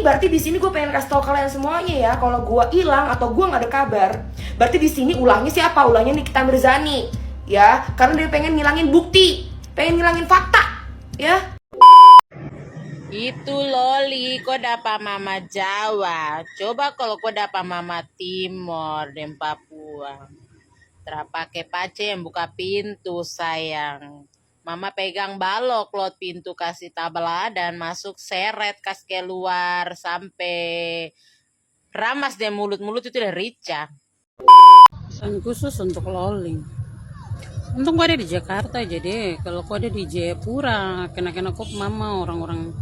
berarti di sini gue pengen kasih tau kalian semuanya ya, kalau gue hilang atau gue nggak ada kabar, berarti di sini ulangnya siapa? Ulangnya Nikita Mirzani, ya, karena dia pengen ngilangin bukti, pengen ngilangin fakta, ya. Itu Loli, kok dapat mama Jawa. Coba kalau kau dapat mama Timor dan Papua. Terpakai pace yang buka pintu sayang. Mama pegang balok lot pintu kasih tabela dan masuk seret kas keluar sampai ramas deh mulut-mulut itu udah rica. Pesan khusus untuk Loli. Untung gua ada di Jakarta, jadi kalau gua ada di Jayapura, kena kok mama orang-orang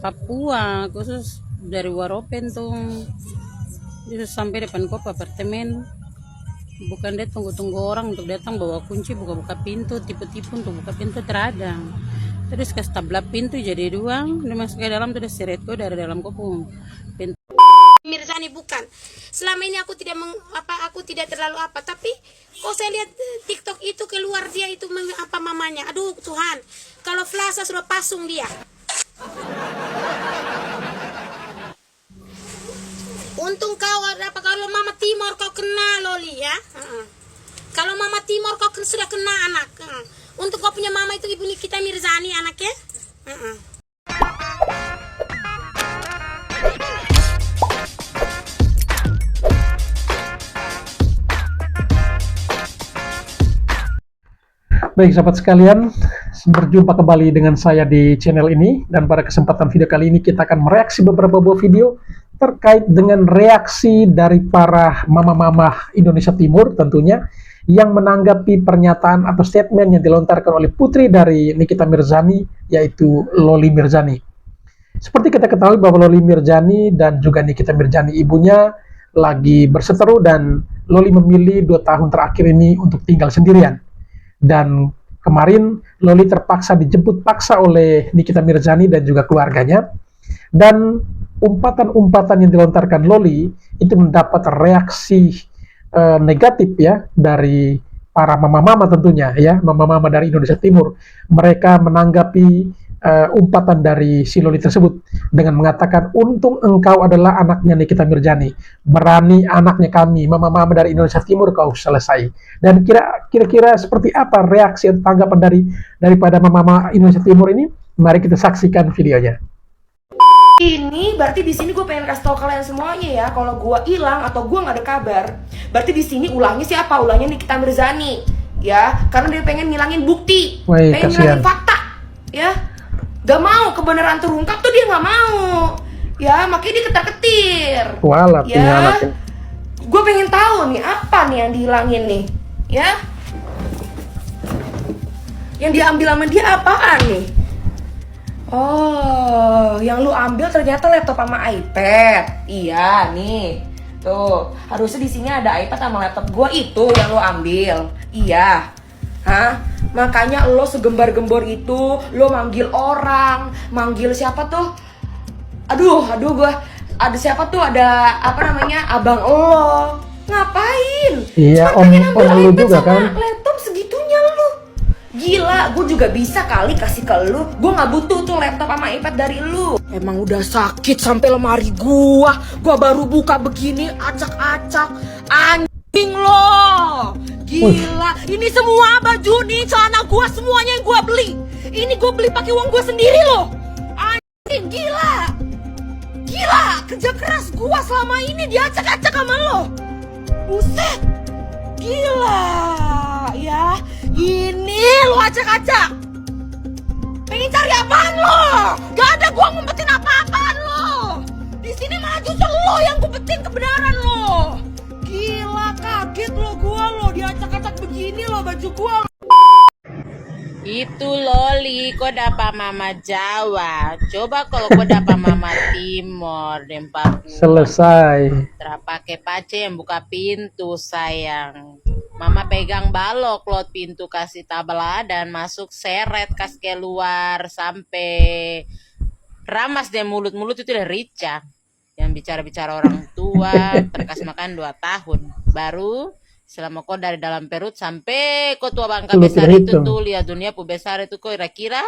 Papua, khusus dari Waropen tuh, bisa sampai depan kop apartemen. Bukan dia tunggu-tunggu orang untuk datang bawa kunci buka-buka pintu, tipu-tipu untuk buka pintu teradang. Terus kasih tabla pintu jadi dua, dia masuk ke dalam terus seretku dari dalam kopung. Pintu Mirzani bukan. Selama ini aku tidak aku tidak terlalu apa, tapi kok saya lihat TikTok itu keluar dia itu apa mamanya. Aduh Tuhan, kalau Flasa sudah pasung dia. Untung kau apa kalau Mama Timor kau kena Loli ya. Kalau Mama Timor kau sudah kena anak. Untuk kau punya mama itu ibu Nikita Mirzani anaknya. Baik sahabat sekalian, berjumpa kembali dengan saya di channel ini, dan pada kesempatan video kali ini kita akan mereaksi beberapa buah video terkait dengan reaksi dari para mama-mama Indonesia Timur tentunya yang menanggapi pernyataan atau statement yang dilontarkan oleh putri dari Nikita Mirzani, yaitu Loli Mirzani. Seperti kita ketahui bahwa Loli Mirzani dan juga Nikita Mirzani ibunya lagi berseteru, dan Loli memilih 2 tahun terakhir ini untuk tinggal sendirian. Dan kemarin Loli terpaksa dijemput paksa oleh Nikita Mirzani dan juga keluarganya, dan umpatan-umpatan yang dilontarkan Loli itu mendapat reaksi negatif ya dari para mama-mama tentunya ya, mama-mama dari Indonesia Timur. Mereka menanggapi umpatan dari si Loli tersebut dengan mengatakan, untung engkau adalah anaknya Nikita Mirzani, berani anaknya kami, mama-mama dari Indonesia Timur kau selesai. Dan kira-kira seperti apa reaksi atau tanggapan daripada mama-mama Indonesia Timur ini? Mari kita saksikan videonya. Ini berarti di sini gue pengen kasih tau kalian semuanya ya, kalau gue hilang atau gue nggak ada kabar, berarti di sini ulangnya siapa? Ulangnya Nikita Mirzani, ya, karena dia pengen ngilangin bukti, pengen ngilangin fakta, ya. Gak mau kebenaran terungkap tuh, dia nggak mau, ya, makanya dia ketar-ketir. Walat ya. Gue pengen tahu nih apa nih yang dihilangin nih, ya, yang diambil sama dia apaan nih? Oh, yang lu ambil ternyata laptop sama iPad. Iya nih, tuh harusnya di sini ada iPad sama laptop gue, itu yang lu ambil. Iya, hah? Makanya lo segembar-gembor itu, lo manggil orang, manggil siapa tuh? Aduh, gue ada siapa tuh? Ada apa namanya? Abang lo. Ngapain? Iya, om lu juga kan? Laptop segitunya lu. Gila, gue juga bisa kali kasih ke lu. Gue nggak butuh tuh laptop sama iPad dari lu. Emang udah sakit sampai lemari gua baru buka begini, acak-acak. Anjing lo. Gila, ini semua baju nih, celana gua semuanya yang gua beli. Ini gua beli pakai uang gua sendiri loh. Anjing, gila. Gila, kerja keras gua selama ini diacak-acak sama lo. Buset. Gila, ya. Ini lo acak-acak. Pengen cari apaan lo? Gak ada gua ngumpetin apa-apaan lo. Di sini malah justru lo yang ngumpetin kebenaran lo. Gila, kaget lo gua lo, diacak-acak begini lo baju gua. Itu Loli, kok dapat mama Jawa. Coba kalau kau dapat mama Timor dan Papua. Selesai. Terpakai pace yang buka pintu sayang. Mama pegang balok lot pintu kasih tabela dan masuk seret kas keluar sampai ramas deh mulut-mulut itu udah rica. Yang bicara-bicara orang tua, terkas makan 2 tahun. Baru selama kau dari dalam perut sampai kau tua bangka besar itu tuh, lihat dunia pu besar itu, kau kira-kira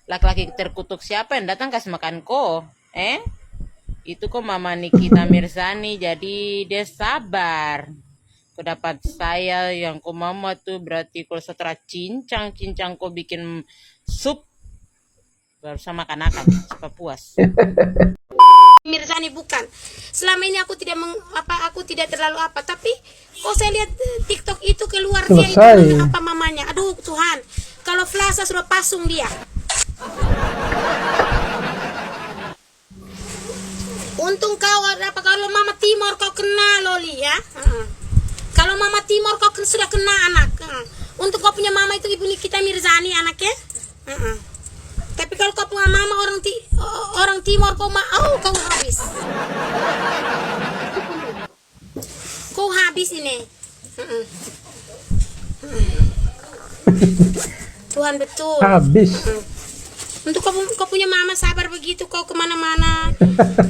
laki-laki terkutuk siapa yang datang kasih makan kau? Itu kok Mama Nikita Mirzani, jadi dia sabar. Kau dapat saya yang kok Mama tuh berarti kalau setelah cincang kau bikin sup baru sama makan supaya puas. Mirzani bukan. Selama ini aku aku tidak terlalu apa, tapi kok saya lihat TikTok itu keluar dia itu Selesai. apa mamanya. Aduh Tuhan, kalau Flasa sudah pasung dia. Untung kau apa kalau Mama Timor kau kena Loli ya. Kalau Mama Timor kau sudah kena anak. Untuk kau punya mama itu Ibu Nikita Mirzani anaknya. Tapi kalau kau punya mama orang Timor kau kau habis. Kau habis ini. Tuhan betul. Habis. Untuk kau punya mama sabar begitu kau kemana-mana.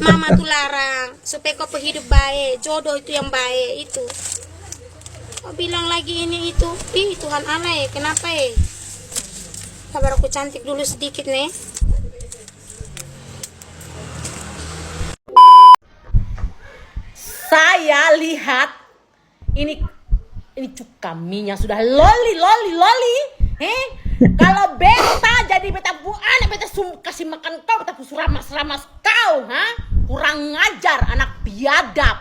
Mama tuh larang supaya kau hidup baik, jodoh itu yang baik itu. Kau bilang lagi ini itu, ih Tuhan Allah kenapa Sabar aku cantik dulu sedikit nih. Saya lihat ini cukaminya sudah loli. Kalau beta jadi beta bu anak beta kasih makan kau, beta ramas kau, kurang ngajar anak biadab.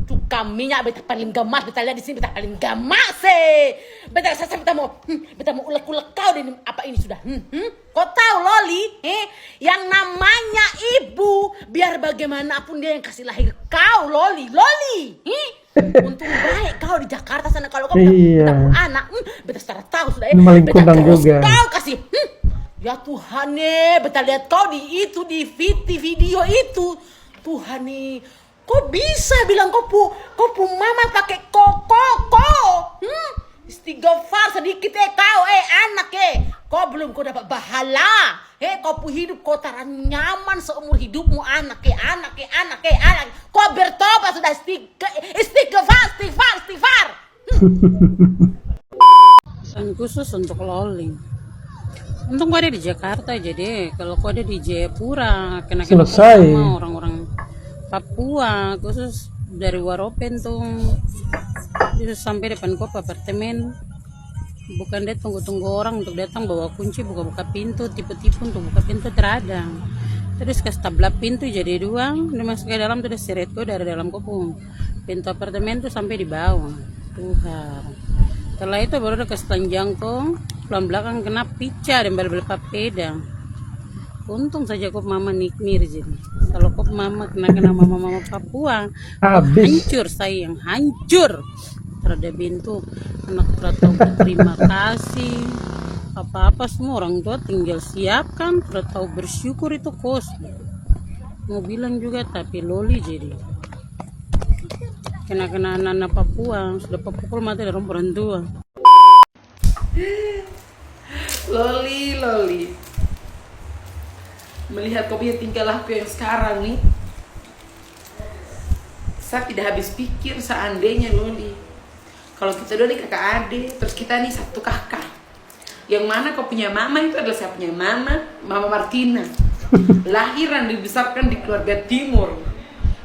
Cukaminya beta paling gamas, beta lihat di sini beta paling gamas beta rasa beta mau ulek-ulek kau di apa ini sudah. Kau tahu Loli, yang namanya ibu biar bagaimanapun dia yang kasih lahir kau Loli. Untung baik kau di Jakarta sana, kalau kau Iya. ketemu anak, beta secara tahu sudah Maling beta kundang terus juga. kau kasih. Ya Tuhan beta lihat kau di video itu, Tuhan kok bisa bilang kau pu mama pakai koko? Istighfar sedikit kau anak kau belum kau dapat bahala kau pu hidup kau taran nyaman seumur hidupmu anak kau bertobat sudah istighfar. Pesan khusus untuk Loli. Untung gua ada di Jakarta, jadi kalau gua ada di Jayapura, kena Selesai. sama orang-orang Papua, khusus dari Waropen tuh, itu sampai depan kop apartemen. Bukan dia tunggu orang untuk datang bawa kunci buka pintu, tipu-tipu untuk buka pintu teradang. Terus kasih tabla pintu jadi dua, dia masuk ke dalam tuh, dia seret gua dari dalam kopung pintu apartemen tuh sampai di bawah. Tuhan. Setelah itu baru udah kasih telanjang tuh, pelan belakang kena pica dan bal-bal papeda. Untung saja kok mama nikmir jadi. Kalau kok mama kena mama Papua, Habis. hancur sayang, hancur. Terhadap pintu anak tahu berterima kasih. Apa-apa semua orang tua tinggal siapkan, tahu bersyukur itu kos. Mau bilang juga tapi Loli jadi. Kena anak Papua sudah pukul mati dari orang tua. Loli. Melihat kau punya tingkah laku yang sekarang nih, saya tidak habis pikir seandainya Loli, kalau kita dua nih kakak adik, terus kita nih satu kakak, yang mana kau punya mama itu adalah saya punya mama Martina, lahiran dibesarkan di keluarga Timur.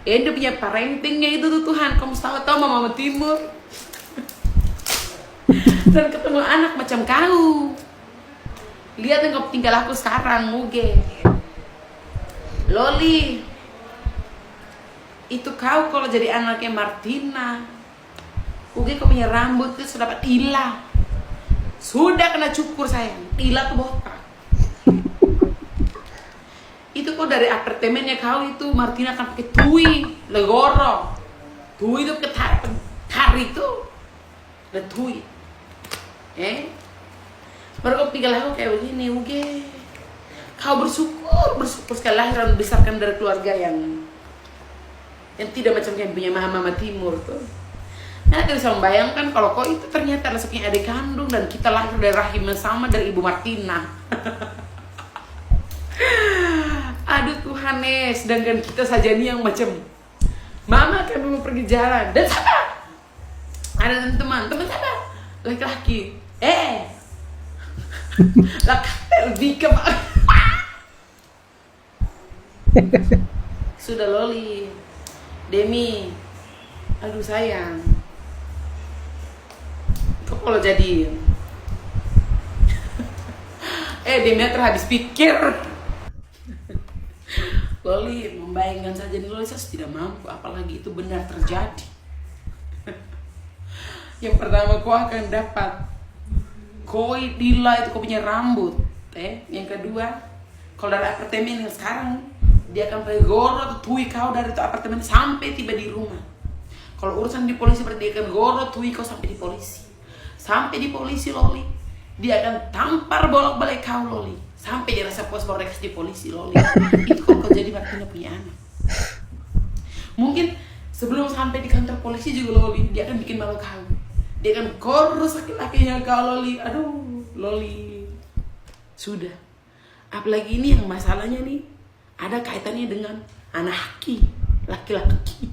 Dia punya parentingnya itu tuh Tuhan, kamu tahu mama Timur. Dan ketemu anak macam kau, lihat yang kau tinggal aku sekarang muge Loli, itu kau kalau jadi anaknya Martina, uge kau punya rambut itu sudah dapat ilah, sudah kena cukur sayang, ilah tuh botak. Itu kau dari apartemennya kau itu Martina kan pakai tui, legoro, tui itu pakai tari itu, ada tui, baru kau tinggal aku kayak begini, uge. Kau bersyukur sekali lahiran dibesarkan dari keluarga yang tidak macam yang punya mama Timur tuh. Nah, kita bisa membayangkan kalau kau itu ternyata adalah sepunya adik kandung dan kita lahir dari rahim yang sama dari Ibu Martina. Aduh Tuhan sedangkan kita saja nih yang macam mama kan mau pergi jalan dan siapa? Ada teman siapa? Laki-laki. Laki lebih ke Sudah Loli. Demi. Aduh sayang. Kok kalau jadi Demeter habis pikir. Loli, membayangkan saja nih Loli, saya tidak mampu, apalagi itu benar terjadi. Yang pertama kau akan dapat koi dila itu kau punya rambut. Yang kedua, kalau dari apartemen yang sekarang dia akan pergi gorot tui kau dari itu apartemen sampai tiba di rumah. Kalau urusan di polisi berarti dia akan gorot tui kau sampai di polisi. Sampai di polisi Loli, dia akan tampar bolak-balik kau Loli. Sampai dia rasa puas baru di polisi Loli. Itu kalau kau jadi Martina punya anak. Mungkin sebelum sampai di kantor polisi juga Loli, dia akan bikin malu kau. Dia akan korus laki-lakinya kau Loli. Aduh Loli. Sudah. Apalagi ini yang masalahnya nih ada kaitannya dengan anak laki-laki.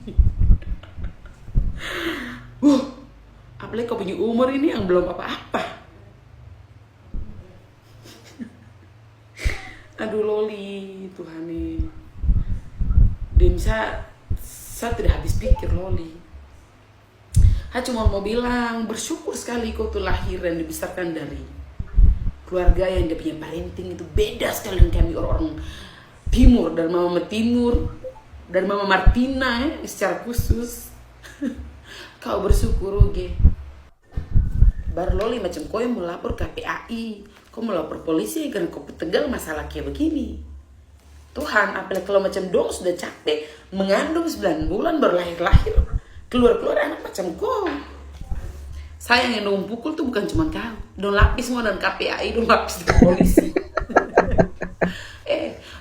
Apalagi kau punya umur ini yang belum apa-apa. Aduh Loli, Tuhan nih. Dan saya tidak habis pikir Loli. Saya cuma mau bilang bersyukur sekali kau tuh lahir dan dibesarkan dari keluarga yang dia punya parenting itu beda sekali dengan kami orang-orang timur, dan mama timur dan mama Martina secara khusus. Kau bersyukur oke. Baru Loli macam kau yang mau lapor KPAI, kau mau lapor polisi karena kau Tegal masalah kayak begini. Tuhan, apalagi kalau macam dong sudah capek mengandung 9 bulan baru lahir keluar anak macam kau. Sayang yang dong pukul tuh bukan cuma kau, dong lapis semua dan KPAI, dong lapis di polisi.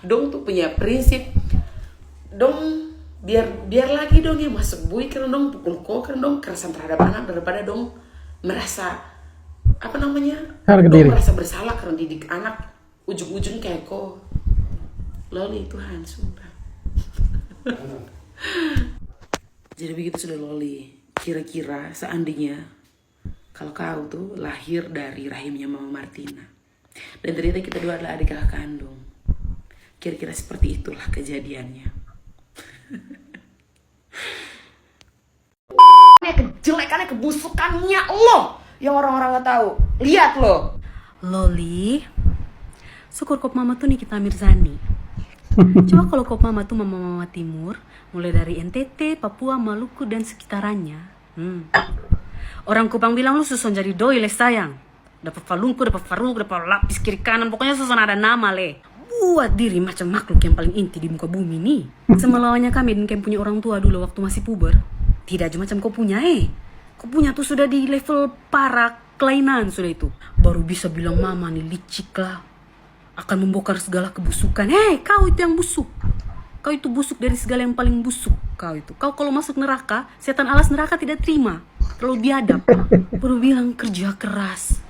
Dong tuh punya prinsip, dong biar lagi dong yang masuk bui karena dong pukul kau, karena dong kerasan terhadap anak daripada dong merasa harga diri, merasa bersalah karena didik anak ujung-ujung kayak kau. Loli, Tuhan sumpah. Jadi begitu sudah Loli. Kira-kira seandainya kalau kau tuh lahir dari rahimnya Mama Martina dan ternyata kita dua adalah adik kakak kandung, kira-kira seperti itulah kejadiannya. Kejelekannya, kebusukannya lo yang orang-orang gak tahu. Lihat lo. Loli, syukur kop mama tuh Nikita Mirzani. Coba kalau kop mama tuh mama timur, mulai dari NTT, Papua, Maluku dan sekitarannya. Orang Kupang bilang lu susun jadi doi le sayang. Dapat falungku, dapat faruk, dapat lapis kiri kanan, pokoknya susun ada nama le. Buat diri macam makhluk yang paling inti di muka bumi nih. Semelawannya kami dan kami punya orang tua dulu waktu masih puber. Tidak aja macam kau punya Kau punya tuh sudah di level parah kelainan sudah itu. Baru bisa bilang mama nih licik lah. Akan membongkar segala kebusukan. Kau itu yang busuk. Kau itu busuk dari segala yang paling busuk. Kau itu. Kau kalau masuk neraka, setan alas neraka tidak terima. Terlalu biadab. Baru bilang kerja keras.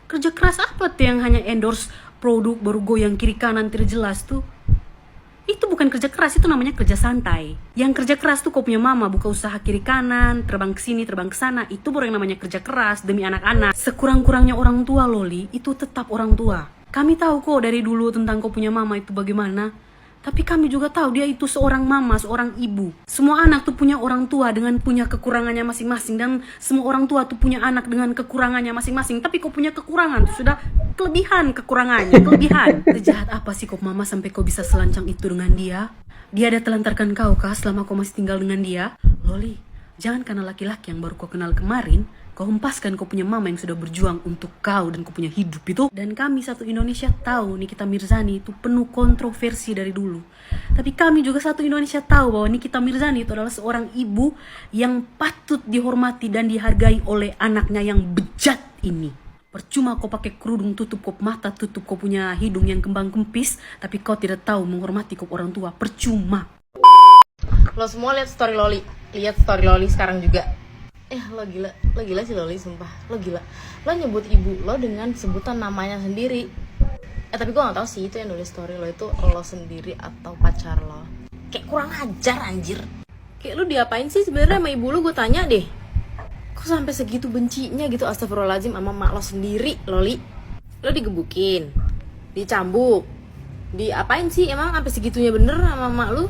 Kerja keras apa tuh yang hanya endorse produk baru goyang kiri kanan tidak jelas tuh? Itu bukan kerja keras, itu namanya kerja santai. Yang kerja keras tuh kau punya mama buka usaha kiri kanan, terbang ke sini, terbang ke sana. Itu baru yang namanya kerja keras demi anak-anak. Sekurang-kurangnya orang tua Loli, itu tetap orang tua. Kami tahu kok dari dulu tentang kau punya mama itu bagaimana. Tapi kami juga tahu dia itu seorang mama, seorang ibu. Semua anak tuh punya orang tua dengan punya kekurangannya masing-masing. Dan semua orang tua tuh punya anak dengan kekurangannya masing-masing. Tapi kau punya kekurangan tuh sudah kelebihan kekurangannya, kelebihan. Sejahat apa sih kau mama sampai kau bisa selancang itu dengan dia? Dia ada telantarkan kau kah selama kau masih tinggal dengan dia? Loli, jangan karena laki-laki yang baru kau kenal kemarin, kau hempaskan kau punya mama yang sudah berjuang untuk kau dan kau punya hidup itu. Dan kami satu Indonesia tahu Nikita Mirzani itu penuh kontroversi dari dulu. Tapi kami juga satu Indonesia tahu bahwa Nikita Mirzani itu adalah seorang ibu yang patut dihormati dan dihargai oleh anaknya yang bejat ini. Percuma kau pakai kerudung tutup kau mata, tutup kau punya hidung yang kembang kempis, tapi kau tidak tahu menghormati kau orang tua. Percuma. Lo semua lihat story Loli. Lihat story Loli sekarang juga. Lo gila sih Loli, sumpah. Lo gila. Lo nyebut ibu lo dengan sebutan namanya sendiri. Tapi gue gak tahu sih itu yang nulis story lo itu lo sendiri atau pacar lo. Kayak kurang ajar anjir. Kayak lo diapain sih sebenarnya sama ibu lo, gue tanya deh. Kok sampai segitu bencinya gitu, astagfirullahaladzim, sama mak lo sendiri, Loli. Lo digebukin, dicambuk, diapain sih emang sampai segitunya bener sama mak lo?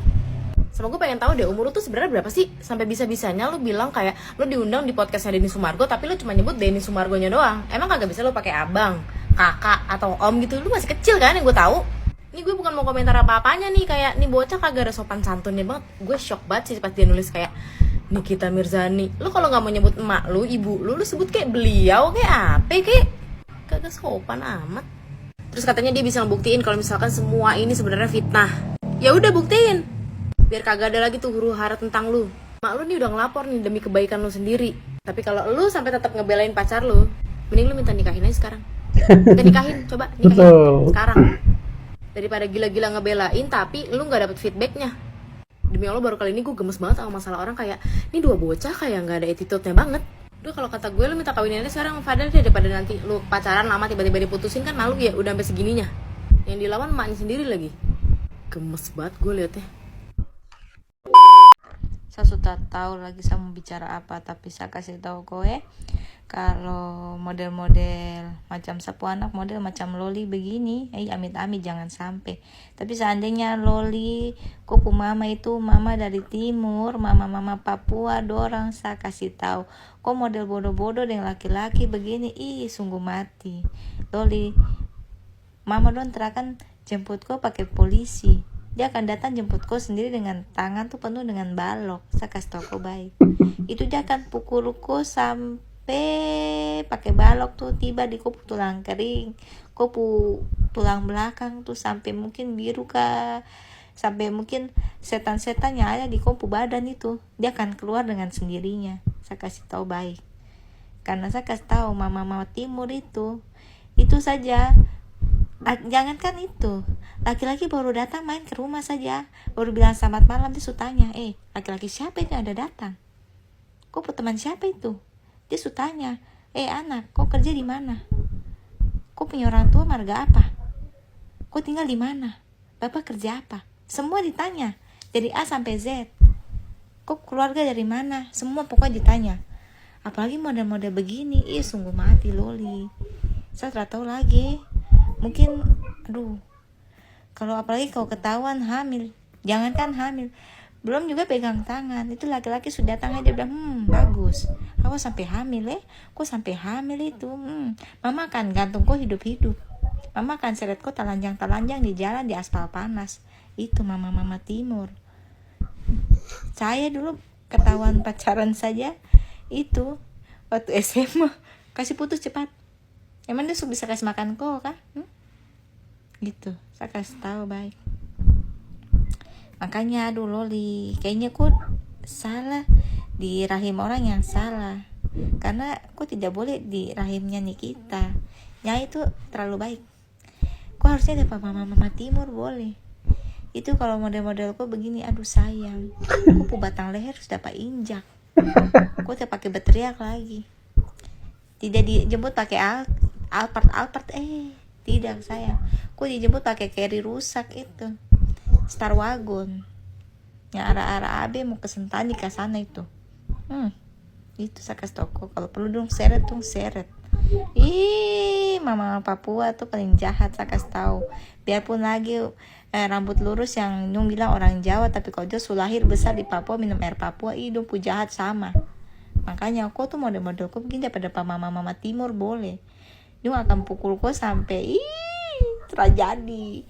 Sama gue pengen tahu deh, umur lu tuh sebenarnya berapa sih? Sampai bisa-bisanya lu bilang kayak lu diundang di podcastnya Denny Sumargo, tapi lu cuma nyebut Denny Sumargonya doang. Emang kagak bisa lu pakai abang, kakak, atau om gitu? Lu masih kecil kan yang gue tahu. Ini gue bukan mau komentar apa-apanya nih, kayak nih bocah kagak ada sopan santunnya banget. Gue shock banget sih pas dia nulis kayak Nikita Mirzani. Lu kalau nggak mau nyebut emak lu, ibu lu sebut kayak beliau, kayak apa, kayak kagak sopan amat. Terus katanya dia bisa ngebuktiin kalau misalkan semua ini sebenarnya fitnah. Ya udah buktiin, biar kagak ada lagi tuh huru-hara tentang lu. Mak lu nih udah ngelapor nih demi kebaikan lu sendiri. Tapi kalau lu sampai tetap ngebelain pacar lu, mending lu minta nikahin aja sekarang. Minta nikahin, coba nikahin Betul. sekarang. Daripada gila-gila ngebelain tapi lu nggak dapet feedbacknya. Demi Allah baru kali ini gue gemes banget sama masalah orang kayak ini dua bocah kayak nggak ada attitude-nya banget. Udah kalau kata gue lu minta kawinannya sekarang sama Fadel deh, daripada nanti lu pacaran lama tiba-tiba diputusin kan malu ya, udah sampai segininya. Yang dilawan emaknya sendiri lagi. Gemes banget gue liatnya. Saya sudah tahu lagi saya mau bicara apa, tapi saya kasih tahu kowe kalau model-model macam sapu anak, model macam Loli begini, amit-amit jangan sampai. Tapi seandainya Loli kopu mama itu mama dari timur, mama Papua dorang, saya kasih tahu kok model bodoh-bodoh dengan laki-laki begini, sungguh mati. Loli mama don terakan jemput kau pakai polisi, dia akan datang jemput kau sendiri dengan tangan tuh penuh dengan balok. Saya kasih tau kau baik, itu dia akan pukul kau sampai pakai balok tuh tiba di kau tulang kering, kau tulang belakang tuh sampai mungkin biru kah, sampai mungkin setan-setan yang ada di kau badan itu dia akan keluar dengan sendirinya. Saya kasih tahu baik, karena saya kasih tahu mama timur itu saja. Jangankan itu, laki-laki baru datang main ke rumah saja, baru bilang selamat malam, dia tanya, laki-laki siapa itu ada datang? Kok teman siapa itu? Dia tanya, anak, kok kerja di mana? Kok punya orang tua marga apa? Kok tinggal di mana? Bapak kerja apa? Semua ditanya, dari A sampai Z. Kok keluarga dari mana? Semua pokoknya ditanya. Apalagi model-model begini, sungguh mati Loli. Saya tidak tahu lagi. Mungkin kalau apalagi kau ketahuan hamil, jangankan hamil, belum juga pegang tangan, itu laki-laki sudah datang aja bilang bagus, aku sampai hamil kok sampai hamil itu, mama akan gantung kau hidup-hidup, mama akan seret kau telanjang-telanjang di jalan di aspal panas. Itu mama timur. Saya dulu ketahuan pacaran saja itu waktu SMA, kasih putus cepat. Emang dia bisa kasih makan kok kan? Gitu, saya kasih tahu baik. Makanya Loli, kayaknya kok salah di rahim orang yang salah. Karena kok tidak boleh di rahimnya Nikita. Ya itu terlalu baik. Kok harusnya ada mama timur boleh. Itu kalau model-model kok begini, sayang. Kok batang leher sudah pak injak. Kok tidak pakai berteriak lagi. Tidak dijemput pakai Alphard, tidak sayang. Kok dijemput pakai carry rusak itu, Star Wagon, yang arah-arah AB mau ke Sentani ke sana itu. Itu saya kasih toko. Kalau perlu dong seret. Mama Papua tuh paling jahat, saya kasih tahu. Biarpun lagi rambut lurus yang nyung bilang orang Jawa, tapi kalau dia lahir besar di Papua minum air Papua, dong jahat sama. Makanya aku tuh model-model kok begini daripada mama timur boleh. Dia akan pukul kau sampai terjadi.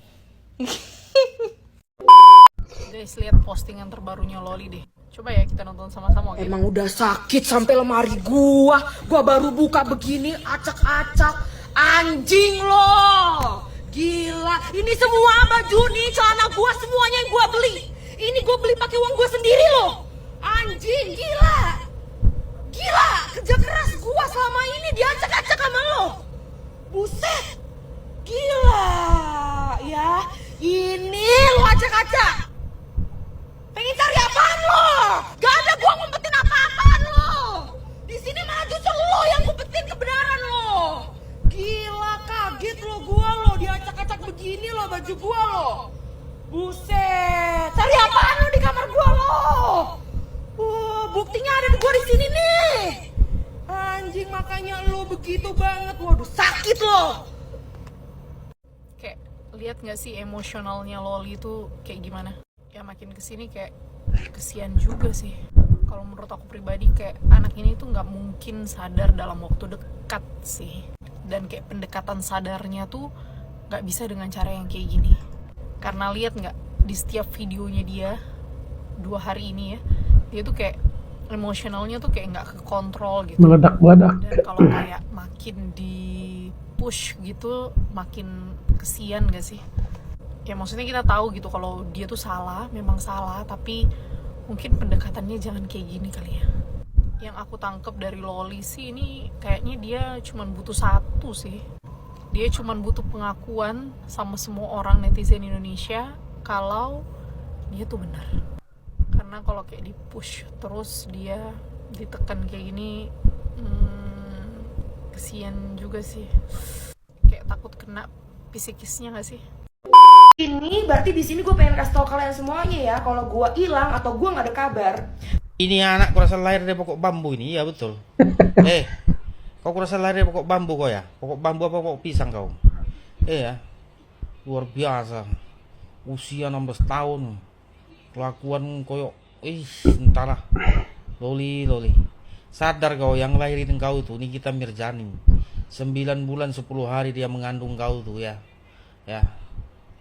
Guys, lihat postingan terbarunya Loli deh. Coba ya kita nonton sama-sama. Okay? Emang udah sakit sampai lemari gua baru buka begini acak-acak. Anjing lo. Gila, ini semua baju nih, celana gua semuanya yang gua beli. Ini gua beli pakai uang gua sendiri loh. Anjing, gila. Kerja keras gua selama ini diacak-acak sama lo. Buset, gila, ya, ini lo acak-acak. Pengen cari apaan lo? Gak ada gua ngumpetin apa-apaan lo. Di sini malah justru lo yang ngumpetin kebenaran lo. Gila, kaget lo gua lo, diacak-acak begini lo baju gua lo. Buset, cari apaan lo di kamar gua lo? Buktinya ada di gua di sini nih. Anjing, makanya lo begitu banget. Waduh, sakit lo. Kayak lihat nggak sih emosionalnya Loli itu kayak gimana? ya makin kesini kayak kesian juga sih. Kalau menurut aku pribadi kayak anak ini tuh nggak mungkin sadar dalam waktu dekat sih. Dan kayak pendekatan sadarnya tuh nggak bisa dengan cara yang kayak gini. Karena lihat nggak di setiap videonya dia 2 hari ini ya, dia tuh kayak emosionalnya tuh kayak nggak kekontrol gitu. Meledak-meledak. Dan kalau kayak makin di push gitu makin kesian gak sih? Ya maksudnya kita tahu gitu kalau dia tuh salah, memang salah, tapi mungkin pendekatannya jangan kayak gini kali ya. Yang aku tangkep dari Loli sih ini kayaknya dia cuman butuh satu sih. Dia cuman butuh pengakuan sama semua orang netizen Indonesia kalau dia tuh benar. Karena kalau kayak di push terus dia ditekan kayak gini, kesian juga sih. Kayak takut kena psikisnya gak sih? Ini berarti di sini gue pengen kasih tau kalian semuanya ya, kalau gue hilang atau gue nggak ada kabar. Ini anak kurasa lahir dari pokok bambu ini, ya betul. Kau kurasa lahir dari pokok bambu kau ya? Pokok bambu apa pokok pisang kau? Ya, luar biasa. Usia 16 tahun, kelakuan koyok, entahlah. Loli. Sadar kau yang lahirin kau tuh, Nikita Mirzani. 9 bulan 10 hari dia mengandung kau tuh ya. Ya.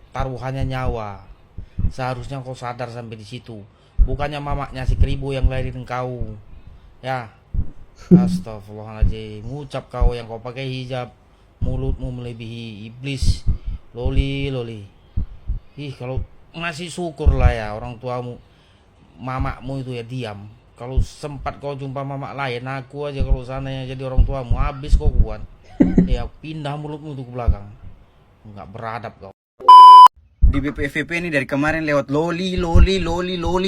Taruhannya nyawa. Seharusnya kau sadar sampai di situ. Bukannya mamaknya si Kribo yang lahirin kau. Ya. Astagfirullahaladzim. Ngucap kau yang kau pakai hijab, mulutmu melebihi iblis. Loli. Kalau masih syukur lah ya orang tuamu, mamakmu itu ya diam. Kalau sempat kau jumpa mamak lain, aku aja kalau sananya jadi orang tuamu, habis kau kuat. Ya pindah mulutmu tuh ke belakang. Enggak beradab kau. Di BPFVP ini dari kemarin lewat Loli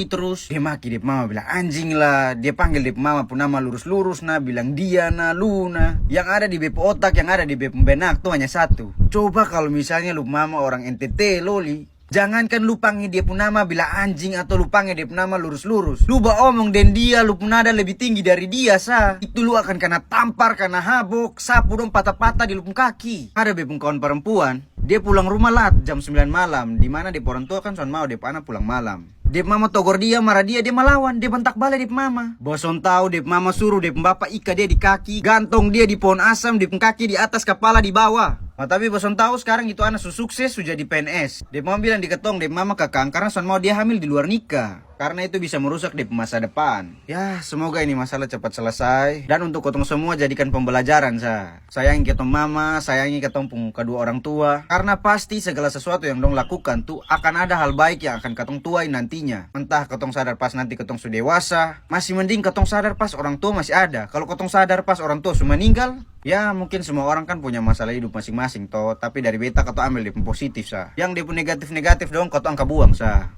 terus. Dia maki dia mama bilang anjing lah. Dia panggil dia mama pun nama lurus-lurus nah, bilang dia nah, Luna. Yang ada di BP otak, yang ada di BP benak tuh hanya satu. Coba kalau misalnya lu mama orang NTT Loli, jangankan lu panggil dia pun nama bilang anjing atau lu panggil dia pun nama lurus-lurus. Lu omong dan dia lu pun nada lebih tinggi dari dia sa. Itu lu akan kena tampar, kena habuk, sapu dong patah-patah di lupung kaki. Ada BP kawan perempuan. Dia pulang rumah lat jam 9 malam. Dimana dia orang tua kan son mau dia anak pulang malam. Dia mama togor dia, marah dia melawan. Dia bentak balik dia mama. Boson tahu dia mama suruh dia bapak ika dia di kaki, gantung dia di pohon asam, di kaki di atas, kepala di bawah. Tapi boson tahu sekarang itu anak sukses sudah di PNS. Dia mau bilang di ketong dia mama kakang karena son mau dia hamil di luar nikah. Karena itu bisa merusak di masa depan. Ya, semoga ini masalah cepat selesai. Dan untuk ketong semua jadikan pembelajaran sa. Sayangi ketong mama, sayangi ketong kedua orang tua. Karena pasti segala sesuatu yang dong lakukan tuh akan ada hal baik yang akan ketong tuai nantinya. Entah ketong sadar pas nanti ketong sudah dewasa, masih mending ketong sadar pas orang tua masih ada. Kalau ketong sadar pas orang tua sudah meninggal, ya mungkin semua orang kan punya masalah hidup masing-masing toh. Tapi dari beta ketong ambil dia positif sa. Yang dia pun negatif-negatif dong ketong angka buang sa.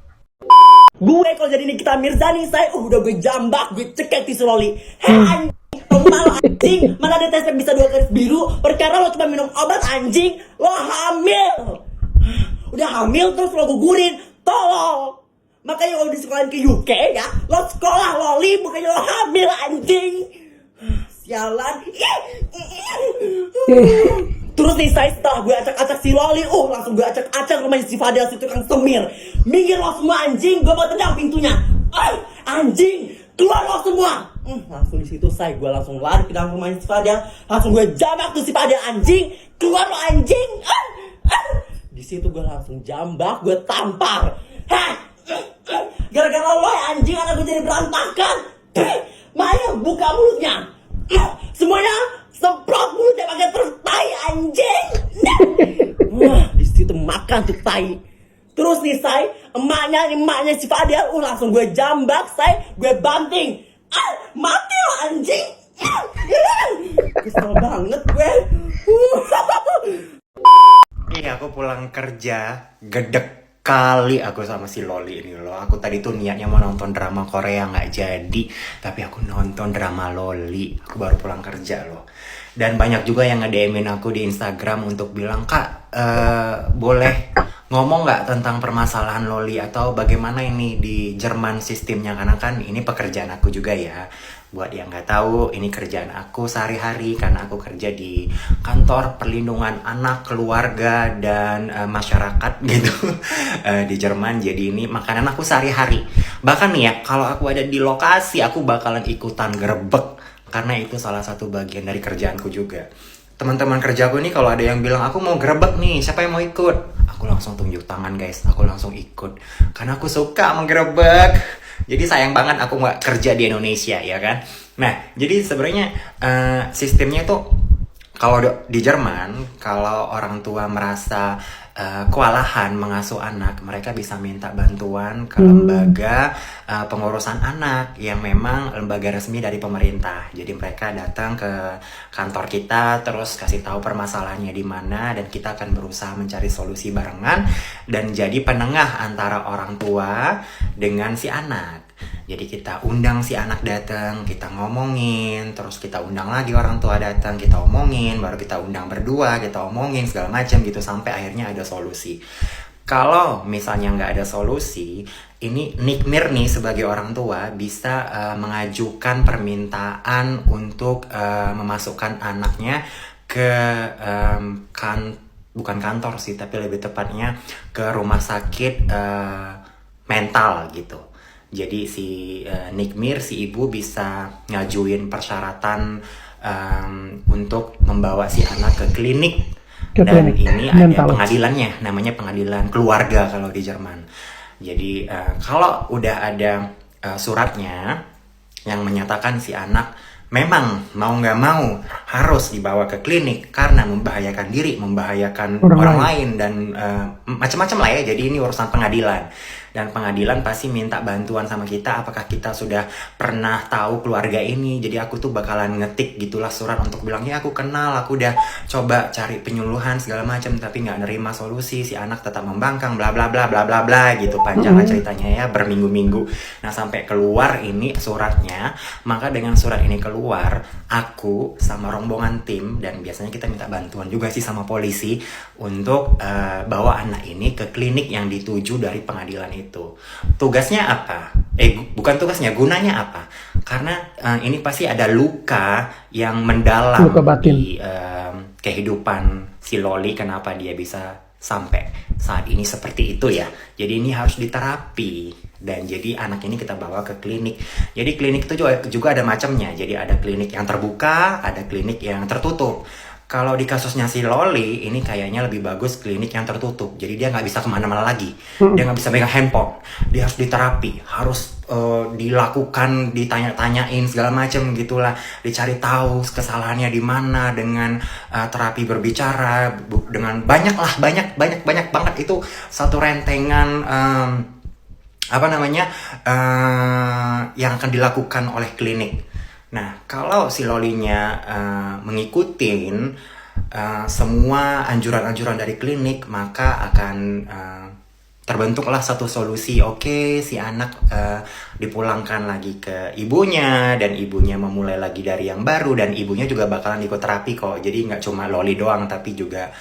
Gue kalau jadi Nikita Mirzani, saya udah gue jambak, gue cekek di Loli. Hei anjing, mana ada tes bisa 2 garis biru, perkara lo cuma minum obat anjing, lo hamil. Udah hamil terus lo gugurin, tolong. Makanya kalau disekolahin ke UK ya, lo sekolah Loli, bukannya lo hamil anjing. Sialan. Terus nih saya setelah gue acak-acak si Loli, langsung gue acak-acak rumahnya si Fadel si tukang semir. Minggir lo semua anjing, gue mau tendang pintunya. Anjing, keluar lo semua. Langsung di situ gue langsung lari ke dalam rumahnya si Fadel, langsung gue jambak tuh si Fadel anjing, keluar lo anjing. Di situ gue langsung jambak, gue tampar. Gara-gara lo anjing anak gue jadi berantakan. Maya buka mulutnya. Semuanya semprot mulutnya pakai terus tai anjing. Di situ makan tuh tai. Terus nih emaknya si Fadel, langsung gue jambak, gue banting. Mati lo anjing. Kesel banget gue. Aku pulang kerja, gedek kali aku sama si Loli ini loh. Aku tadi tuh niatnya mau nonton drama Korea nggak jadi, tapi aku nonton drama Loli. Aku baru pulang kerja loh. Dan banyak juga yang nge-DM-in aku di Instagram untuk bilang, "Kak, boleh ngomong nggak tentang permasalahan Loli atau bagaimana ini di Jerman sistemnya, karena kan ini pekerjaan aku juga ya. Buat yang nggak tahu, ini kerjaan aku sehari-hari karena aku kerja di kantor perlindungan anak, keluarga, dan masyarakat gitu di Jerman. Jadi ini makanan aku sehari-hari. Bahkan nih ya, kalau aku ada di lokasi, aku bakalan ikutan gerebek karena itu salah satu bagian dari kerjaanku juga. Teman-teman kerjaku ini kalau ada yang bilang aku mau gerebek nih, siapa yang mau ikut? Aku langsung tunjuk tangan guys, aku langsung ikut karena aku suka menggerebek. Jadi sayang banget aku nggak kerja di Indonesia ya kan. Nah jadi sebenarnya sistemnya itu kalau di Jerman, kalau orang tua merasa kewalahan mengasuh anak, mereka bisa minta bantuan ke lembaga pengurusan anak yang memang lembaga resmi dari pemerintah. Jadi mereka datang ke kantor kita, terus kasih tahu permasalahannya di mana, dan kita akan berusaha mencari solusi barengan dan jadi penengah antara orang tua dengan si anak. Jadi kita undang si anak datang, kita ngomongin, terus kita undang lagi orang tua datang, kita omongin, baru kita undang berdua, kita omongin segala macam gitu sampai akhirnya ada solusi. Kalau misalnya nggak ada solusi, ini Nikmir nih sebagai orang tua bisa mengajukan permintaan untuk memasukkan anaknya ke bukan kantor sih, tapi lebih tepatnya ke rumah sakit mental gitu. Jadi si Nikmir, si ibu bisa ngajuin persyaratan untuk membawa si anak ke klinik. Dan ini ada pengadilannya, namanya pengadilan keluarga kalau di Jerman. Jadi kalau udah ada suratnya yang menyatakan si anak memang mau nggak mau harus dibawa ke klinik karena membahayakan diri, membahayakan orang lain, dan macam-macam lah ya. Jadi ini urusan pengadilan. Dan pengadilan pasti minta bantuan sama kita, apakah kita sudah pernah tahu keluarga ini. Jadi aku tuh bakalan ngetik gitulah surat untuk bilang, ya aku kenal, aku udah coba cari penyuluhan segala macam tapi nggak nerima solusi, si anak tetap membangkang, bla bla bla bla bla bla gitu. Panjang lah ceritanya ya, berminggu-minggu. Nah sampai keluar ini suratnya, maka dengan surat ini keluar, aku sama rombongan tim, dan biasanya kita minta bantuan juga sih sama polisi untuk bawa anak ini ke klinik yang dituju dari pengadilan itu. Tugasnya apa? Bukan tugasnya, gunanya apa? Karena ini pasti ada luka yang mendalam, luka batin di kehidupan si Loli, kenapa dia bisa sampai saat ini seperti itu ya. Jadi ini harus diterapi, dan jadi anak ini kita bawa ke klinik. Jadi klinik itu juga ada macamnya. Jadi ada klinik yang terbuka, ada klinik yang tertutup. Kalau di kasusnya si Loli, ini kayaknya lebih bagus klinik yang tertutup. Jadi dia nggak bisa kemana-mana lagi. Dia nggak bisa megang handphone. Dia harus diterapi, harus dilakukan, ditanya-tanyain segala macam gitulah. Dicari tahu kesalahannya di mana dengan terapi berbicara, dengan banyak banget itu satu rentengan yang akan dilakukan oleh klinik. Nah, kalau si Lolinya mengikuti semua anjuran-anjuran dari klinik, maka akan terbentuklah satu solusi. Oke, si anak dipulangkan lagi ke ibunya, dan ibunya memulai lagi dari yang baru, dan ibunya juga bakalan ikut terapi kok. Jadi nggak cuma Loli doang, tapi juga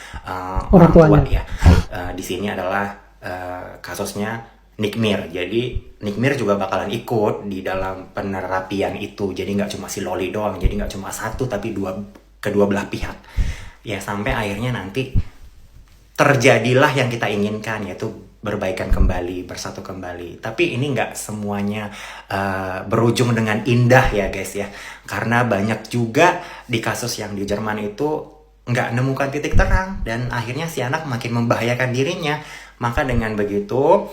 orang tua ya. Di sini adalah kasusnya Nikmir. Jadi Nikmir juga bakalan ikut di dalam penerapian itu. Jadi nggak cuma si Loli doang. Jadi nggak cuma satu, tapi kedua belah pihak. Ya sampai akhirnya nanti terjadilah yang kita inginkan, yaitu berbaikan kembali, bersatu kembali. Tapi ini nggak semuanya berujung dengan indah ya guys ya. Karena banyak juga di kasus yang di Jerman itu nggak nemukan titik terang, dan akhirnya si anak makin membahayakan dirinya. Maka dengan begitu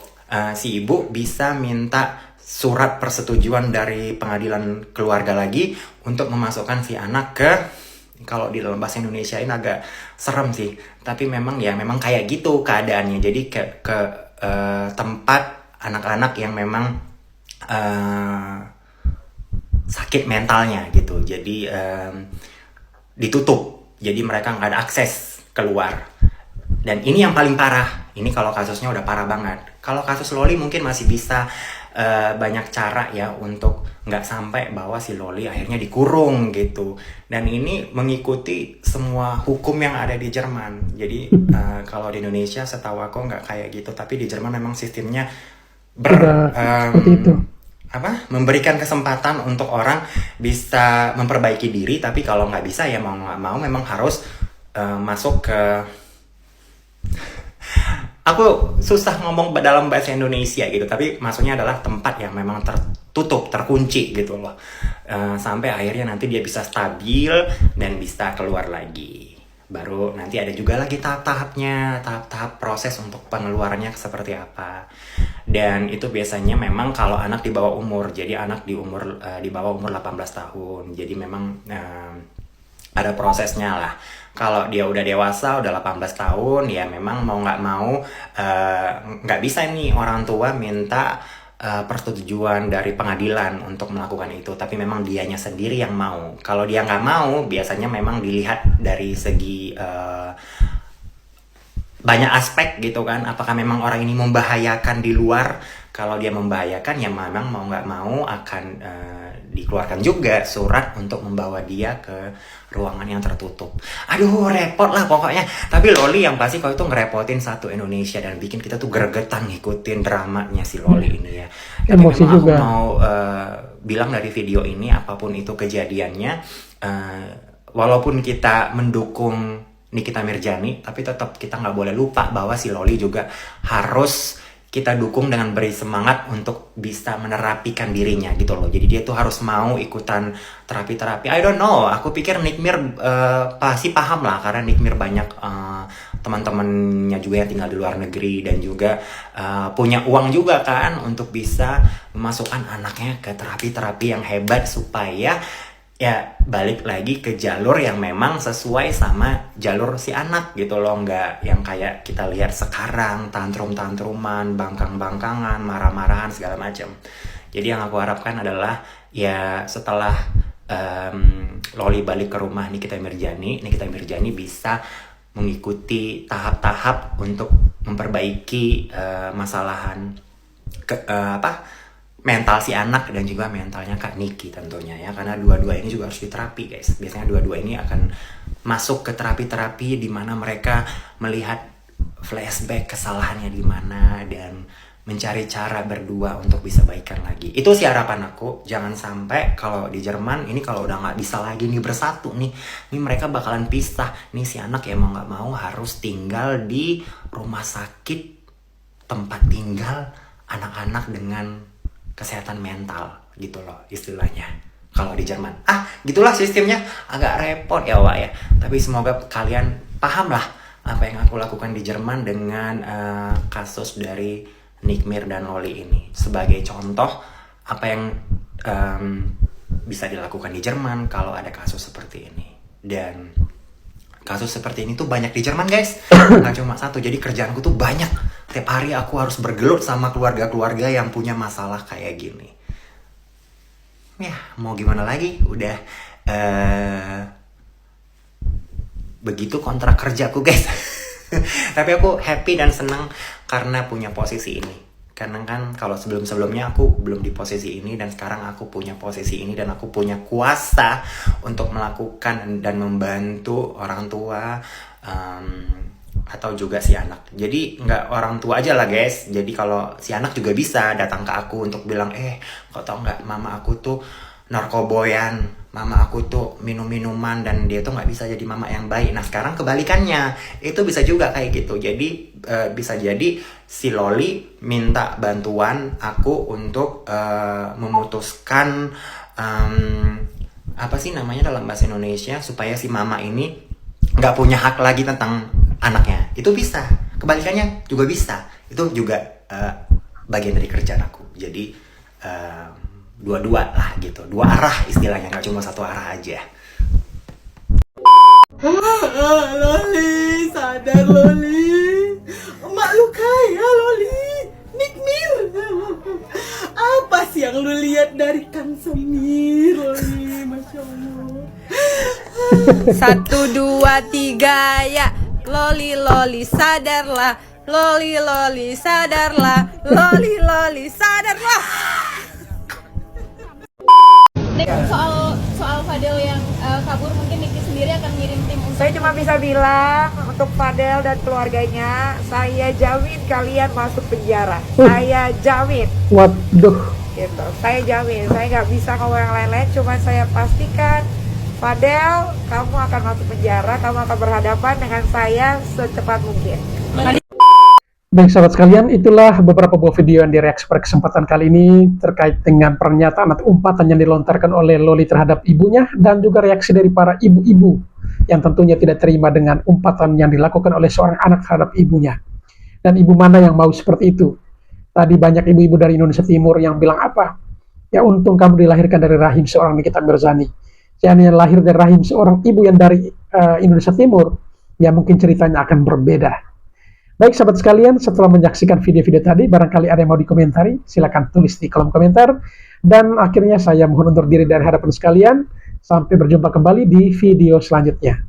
si ibu bisa minta surat persetujuan dari pengadilan keluarga lagi untuk memasukkan si anak ke, kalau di dalam bahasa Indonesia ini agak serem sih, tapi memang kayak gitu keadaannya. Jadi ke tempat anak-anak yang memang sakit mentalnya gitu. Jadi ditutup, jadi mereka nggak ada akses keluar. Dan ini yang paling parah. Ini kalau kasusnya udah parah banget. Kalau kasus Loli mungkin masih bisa banyak cara ya untuk nggak sampai bahwa si Loli akhirnya dikurung gitu. Dan ini mengikuti semua hukum yang ada di Jerman. Jadi kalau di Indonesia setahu aku nggak kayak gitu, tapi di Jerman memang sistemnya seperti itu. Memberikan kesempatan untuk orang bisa memperbaiki diri, tapi kalau nggak bisa ya mau nggak mau memang harus masuk ke aku susah ngomong dalam bahasa Indonesia gitu, tapi maksudnya adalah tempat yang memang tertutup, terkunci gitu loh, sampai akhirnya nanti dia bisa stabil dan bisa keluar lagi. Baru nanti ada juga lagi tahap-tahapnya, tahap-tahap proses untuk pengeluarannya seperti apa. Dan itu biasanya memang kalau anak di bawah umur, jadi anak di bawah umur 18 tahun, jadi memang ada prosesnya lah. Kalau dia udah dewasa, udah 18 tahun, ya memang mau nggak mau nggak bisa nih orang tua minta persetujuan dari pengadilan untuk melakukan itu, tapi memang dianya sendiri yang mau. Kalau dia nggak mau, biasanya memang dilihat dari segi banyak aspek gitu kan, apakah memang orang ini membahayakan di luar. Kalau dia membahayakan, ya memang mau nggak mau akan dikeluarkan juga surat untuk membawa dia ke ruangan yang tertutup. Aduh, repot lah pokoknya. Tapi Loli yang pasti kalau itu ngerepotin satu Indonesia dan bikin kita tuh gregetan ngikutin dramanya si Loli ini ya. Tapi Emosi memang juga. aku mau bilang dari video ini, apapun itu kejadiannya, walaupun kita mendukung Nikita Mirzani, tapi tetap kita nggak boleh lupa bahwa si Loli juga harus kita dukung dengan beri semangat untuk bisa menerapikan dirinya gitu loh. Jadi dia tuh harus mau ikutan terapi-terapi. I don't know, aku pikir Nick Mir pasti paham lah, karena Nick Mir banyak teman-temannya juga yang tinggal di luar negeri dan juga punya uang juga kan untuk bisa memasukkan anaknya ke terapi-terapi yang hebat supaya ya balik lagi ke jalur yang memang sesuai sama jalur si anak gitu loh. Nggak yang kayak kita lihat sekarang, tantrum-tantruman, bangkang-bangkangan, marah-marahan segala macam. Jadi yang aku harapkan adalah ya setelah Loli balik ke rumah Nikita Mirzani bisa mengikuti tahap-tahap untuk memperbaiki masalahan mental si anak dan juga mentalnya Kak Niki tentunya ya, karena dua-dua ini juga harus diterapi guys. Biasanya dua-dua ini akan masuk ke terapi-terapi di mana mereka melihat flashback kesalahannya di mana dan mencari cara berdua untuk bisa baikan lagi. Itu sih harapan aku. Jangan sampai kalau di Jerman ini kalau udah nggak bisa lagi nih bersatu nih mereka bakalan pisah. Nih si anak ya mau nggak mau harus tinggal di rumah sakit tempat tinggal anak-anak dengan kesehatan mental gitu loh istilahnya kalau di Jerman. Gitulah sistemnya, agak repot ya Wak ya. Tapi semoga kalian paham lah apa yang aku lakukan di Jerman dengan kasus dari Nick Mir dan Loli ini. Sebagai contoh apa yang bisa dilakukan di Jerman kalau ada kasus seperti ini. Dan kasus seperti ini tuh banyak di Jerman guys, nggak cuma satu. Jadi kerjaanku tuh banyak. Tiap hari aku harus bergelut sama keluarga-keluarga yang punya masalah kayak gini. Ya mau gimana lagi, udah begitu kontrak kerjaku guys. Tapi aku happy dan senang karena punya posisi ini. Karena kan kalau sebelum-sebelumnya aku belum di posisi ini, dan sekarang aku punya posisi ini dan aku punya kuasa untuk melakukan dan membantu orang tua atau juga si anak. Jadi nggak orang tua aja lah guys. Jadi kalau si anak juga bisa datang ke aku untuk bilang, kok tau nggak mama aku tuh narkoboyan, mama aku tuh minum-minuman dan dia tuh nggak bisa jadi mama yang baik. Nah sekarang kebalikannya, itu bisa juga kayak gitu. Jadi bisa jadi si Loli minta bantuan aku untuk memutuskan apa sih namanya dalam bahasa Indonesia, supaya si mama ini nggak punya hak lagi tentang anaknya. Itu bisa, kebalikannya juga bisa. Itu juga bagian dari kerjaan aku. Jadi dua-dua lah gitu, dua arah istilahnya, nggak cuma satu arah aja. Loli, sadar Loli. Emak lu kaya Loli. Nick Mir. Apa sih yang lu lihat dari Kang Semir Loli? Masya Allah. 1, 2, 3 ya. Loli sadarlah. Loli sadarlah, Loli sadarlah. Soal Fadel yang kabur, mungkin Niki sendiri akan ngirim tim untuk... Saya cuma bisa bilang untuk Fadel dan keluarganya, saya jamin kalian masuk penjara. Saya jamin. Waduh. Gitu. Saya jamin. Saya nggak bisa ngomong yang lain-lain. Cuma saya pastikan, Fadel, kamu akan masuk penjara. Kamu akan berhadapan dengan saya secepat mungkin. Baik sahabat sekalian, itulah beberapa buah video yang direaksi pada kesempatan kali ini terkait dengan pernyataan atau umpatan yang dilontarkan oleh Loli terhadap ibunya, dan juga reaksi dari para ibu-ibu yang tentunya tidak terima dengan umpatan yang dilakukan oleh seorang anak terhadap ibunya. Dan ibu mana yang mau seperti itu? Tadi banyak ibu-ibu dari Indonesia Timur yang bilang apa? Ya untung kamu dilahirkan dari rahim seorang Nikita Mirzani. Seandainya lahir dari rahim seorang ibu yang dari Indonesia Timur, ya mungkin ceritanya akan berbeda. Baik sahabat sekalian, setelah menyaksikan video-video tadi, barangkali ada yang mau dikomentari, silakan tulis di kolom komentar. Dan akhirnya saya mohon undur diri dari hadapan sekalian. Sampai berjumpa kembali di video selanjutnya.